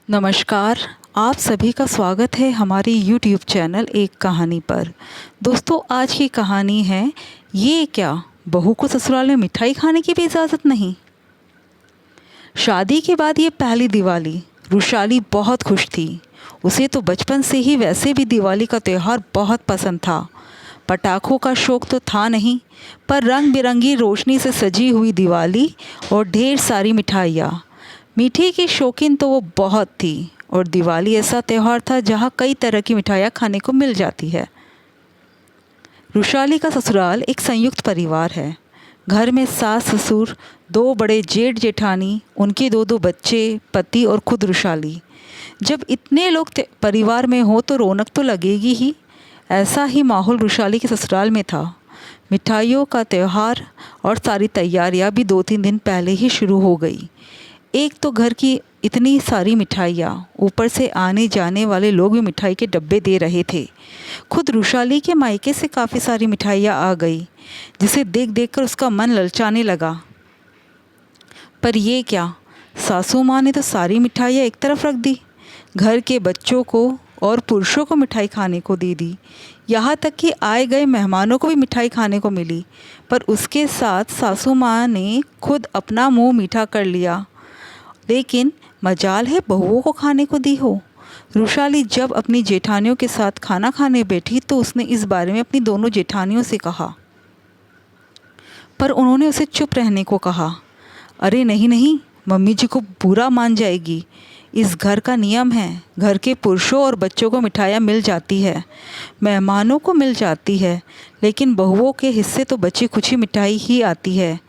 नमस्कार। आप सभी का स्वागत है हमारी YouTube चैनल एक कहानी पर। दोस्तों, आज की कहानी है ये क्या, बहू को ससुराल में मिठाई खाने की भी इजाज़त नहीं। शादी के बाद ये पहली दिवाली। रुशाली बहुत खुश थी। उसे तो बचपन से ही वैसे भी दिवाली का त्यौहार बहुत पसंद था। पटाखों का शौक तो था नहीं, पर रंग बिरंगी रोशनी से सजी हुई दिवाली और ढेर सारी मिठाइयाँ। मीठे की शौकीन तो वो बहुत थी, और दिवाली ऐसा त्यौहार था जहाँ कई तरह की मिठाइयाँ खाने को मिल जाती है। रुशाली का ससुराल एक संयुक्त परिवार है। घर में सास ससुर, दो बड़े जेठ जेठानी, उनके दो दो बच्चे, पति और खुद रुशाली। जब इतने लोग परिवार में हो तो रौनक तो लगेगी ही। ऐसा ही माहौल रुशाली के ससुराल में था। मिठाइयों का त्यौहार और सारी तैयारियां भी 2-3 दिन पहले ही शुरू हो गई। एक तो घर की इतनी सारी मिठाइयाँ, ऊपर से आने जाने वाले लोग भी मिठाई के डब्बे दे रहे थे। खुद रुशाली के मायके से काफ़ी सारी मिठाइयाँ आ गई, जिसे देख देख कर उसका मन ललचाने लगा। पर ये क्या, सासू माँ ने तो सारी मिठाइयाँ एक तरफ रख दी, घर के बच्चों को और पुरुषों को मिठाई खाने को दे दी। यहाँ तक कि आए गए मेहमानों को भी मिठाई खाने को मिली, पर उसके साथ सासू माँ ने खुद अपना मुंह मीठा कर लिया। लेकिन मजाल है बहुओं को खाने को दी हो। रुशाली जब अपनी जेठानियों के साथ खाना खाने बैठी तो उसने इस बारे में अपनी दोनों जेठानियों से कहा, पर उन्होंने उसे चुप रहने को कहा। अरे नहीं नहीं, मम्मी जी को बुरा मान जाएगी। इस घर का नियम है, घर के पुरुषों और बच्चों को मिठाइयाँ मिल जाती है, मेहमानों को मिल जाती है, लेकिन बहुओं के हिस्से तो बची खुची मिठाई ही आती है,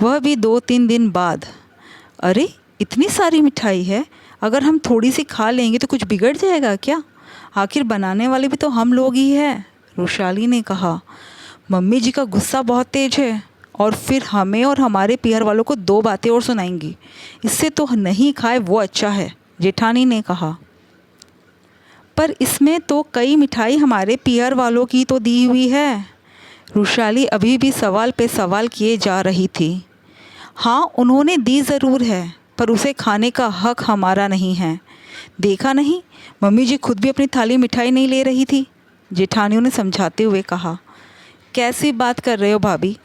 वह भी 2-3 दिन बाद। अरे इतनी सारी मिठाई है, अगर हम थोड़ी सी खा लेंगे तो कुछ बिगड़ जाएगा क्या? आखिर बनाने वाले भी तो हम लोग ही हैं, रुशाली ने कहा। मम्मी जी का गुस्सा बहुत तेज है, और फिर हमें और हमारे पीहर वालों को 2 बातें और सुनाएंगी। इससे तो नहीं खाए वो अच्छा है, जेठानी ने कहा। पर इसमें तो कई मिठाई हमारे पीहर वालों की तो दी हुई है। रुशाली अभी भी सवाल पे सवाल किए जा रही थी। हाँ, उन्होंने दी ज़रूर है, पर उसे खाने का हक हमारा नहीं है। देखा नहीं, मम्मी जी खुद भी अपनी थाली मिठाई नहीं ले रही थी, जेठानियों ने समझाते हुए कहा। कैसी बात कर रहे हो भाभी,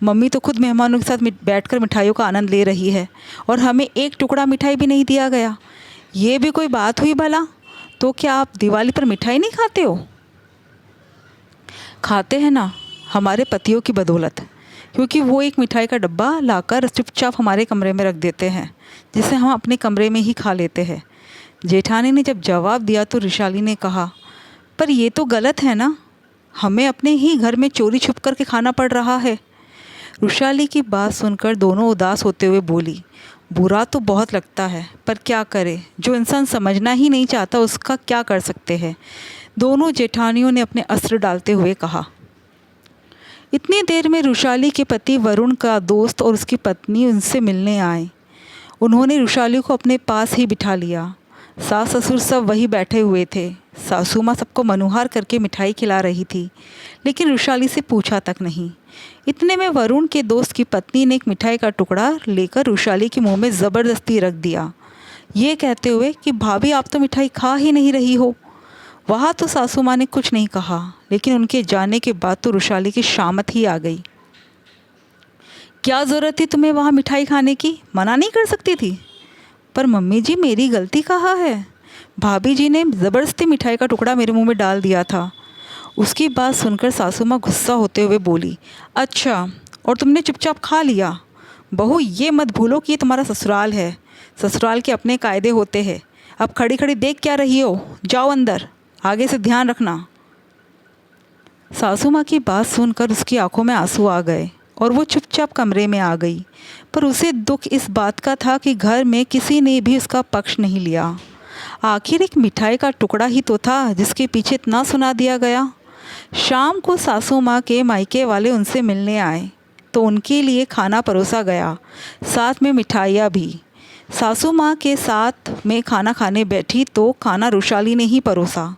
मम्मी तो खुद मेहमानों के साथ बैठकर मिठाइयों का आनंद ले रही है, और हमें एक टुकड़ा मिठाई भी नहीं दिया गया। ये भी कोई बात हुई भला? तो क्या आप दिवाली पर मिठाई नहीं खाते हो? खाते हैं ना, हमारे पतियों की बदौलत, क्योंकि वो एक मिठाई का डब्बा लाकर चुपचाप हमारे कमरे में रख देते हैं, जिसे हम अपने कमरे में ही खा लेते हैं। जेठानी ने जब जवाब दिया तो रुशाली ने कहा, पर ये तो गलत है ना, हमें अपने ही घर में चोरी छुप कर के खाना पड़ रहा है। रुशाली की बात सुनकर दोनों उदास होते हुए बोली, बुरा तो बहुत लगता है, पर क्या करे, जो इंसान समझना ही नहीं चाहता उसका क्या कर सकते हैं, दोनों जेठानियों ने अपने अस्त्र डालते हुए कहा। इतनी देर में रुशाली के पति वरुण का दोस्त और उसकी पत्नी उनसे मिलने आए। उन्होंने रुशाली को अपने पास ही बिठा लिया। सास ससुर सब वही बैठे हुए थे। सासू माँ सबको मनुहार करके मिठाई खिला रही थी, लेकिन रुशाली से पूछा तक नहीं। इतने में वरुण के दोस्त की पत्नी ने एक मिठाई का टुकड़ा लेकर रुशाली के मुंह में ज़बरदस्ती रख दिया, ये कहते हुए कि भाभी आप तो मिठाई खा ही नहीं रही हो। वहाँ तो सासू माँ ने कुछ नहीं कहा, लेकिन उनके जाने के बाद तो रुशाली की शामत ही आ गई। क्या ज़रूरत थी तुम्हें वहाँ मिठाई खाने की, मना नहीं कर सकती थी? पर मम्मी जी, मेरी गलती कहाँ है? भाभी जी ने ज़बरदस्ती मिठाई का टुकड़ा मेरे मुंह में डाल दिया था। उसकी बात सुनकर सासू माँ गुस्सा होते हुए बोली, अच्छा, और तुमने चुपचाप खा लिया? बहू, ये मत भूलो कि ये तुम्हारा ससुराल है, ससुराल के अपने कायदे होते हैं। अब खड़ी खड़ी देख क्या रही हो, जाओ अंदर, आगे से ध्यान रखना। सासू माँ की बात सुनकर उसकी आंखों में आंसू आ गए और वो चुपचाप कमरे में आ गई। पर उसे दुख इस बात का था कि घर में किसी ने भी उसका पक्ष नहीं लिया। आखिर एक मिठाई का टुकड़ा ही तो था जिसके पीछे इतना सुना दिया गया। शाम को सासू माँ के मायके वाले उनसे मिलने आए तो उनके लिए खाना परोसा गया, साथ में मिठाइयाँ भी। सासू माँ के साथ में खाना खाने बैठी तो खाना रुशाली ने ही परोसा।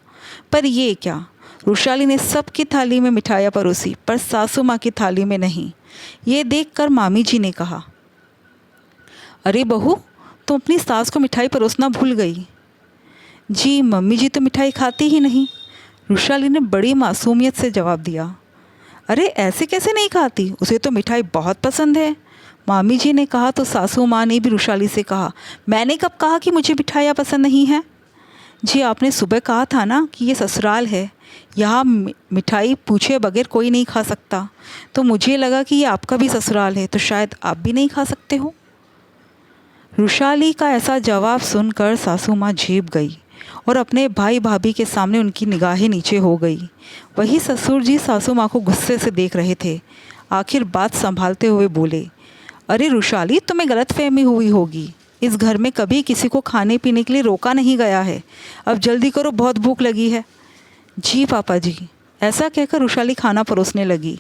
पर ये क्या, रुशाली ने सबकी थाली में मिठाइयाँ परोसी, पर सासू माँ की थाली में नहीं। ये देखकर मामी जी ने कहा, अरे बहू, तुम अपनी सास को मिठाई परोसना भूल गई। जी मम्मी जी तो मिठाई खाती ही नहीं। रुशाली ने बड़ी मासूमियत से जवाब दिया। अरे ऐसे कैसे नहीं खाती, उसे तो मिठाई बहुत पसंद है। मामी जी ने कहा तो सासू माँ ने भी रुशाली से कहा, मैंने कब कहा कि मुझे मिठाइयाँ पसंद नहीं हैं। जी आपने सुबह कहा था ना कि ये ससुराल है, यहाँ मिठाई पूछे बगैर कोई नहीं खा सकता, तो मुझे लगा कि ये आपका भी ससुराल है, तो शायद आप भी नहीं खा सकते हो। रुशाली का ऐसा जवाब सुनकर सासू माँ झेप गई और अपने भाई भाभी के सामने उनकी निगाहें नीचे हो गई। वही ससुर जी सासू माँ को गुस्से से देख रहे थे। आखिर बात संभालते हुए बोले, अरे रुशाली, तुम्हें गलतफहमी हुई होगी। इस घर में कभी किसी को खाने पीने के लिए रोका नहीं गया है। अब जल्दी करो, बहुत भूख लगी है। जी पापा जी। ऐसा कहकर रुशाली खाना परोसने लगी।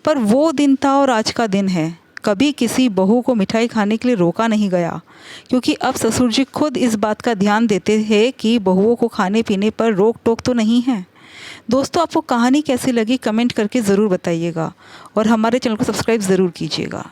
पर वो दिन था और आज का दिन है, कभी किसी बहू को मिठाई खाने के लिए रोका नहीं गया, क्योंकि अब ससुर जी खुद इस बात का ध्यान देते हैं कि बहुओं को खाने पीने पर रोक टोक तो नहीं है। दोस्तों, आपको कहानी कैसी लगी कमेंट करके ज़रूर बताइएगा और हमारे चैनल को सब्सक्राइब ज़रूर कीजिएगा।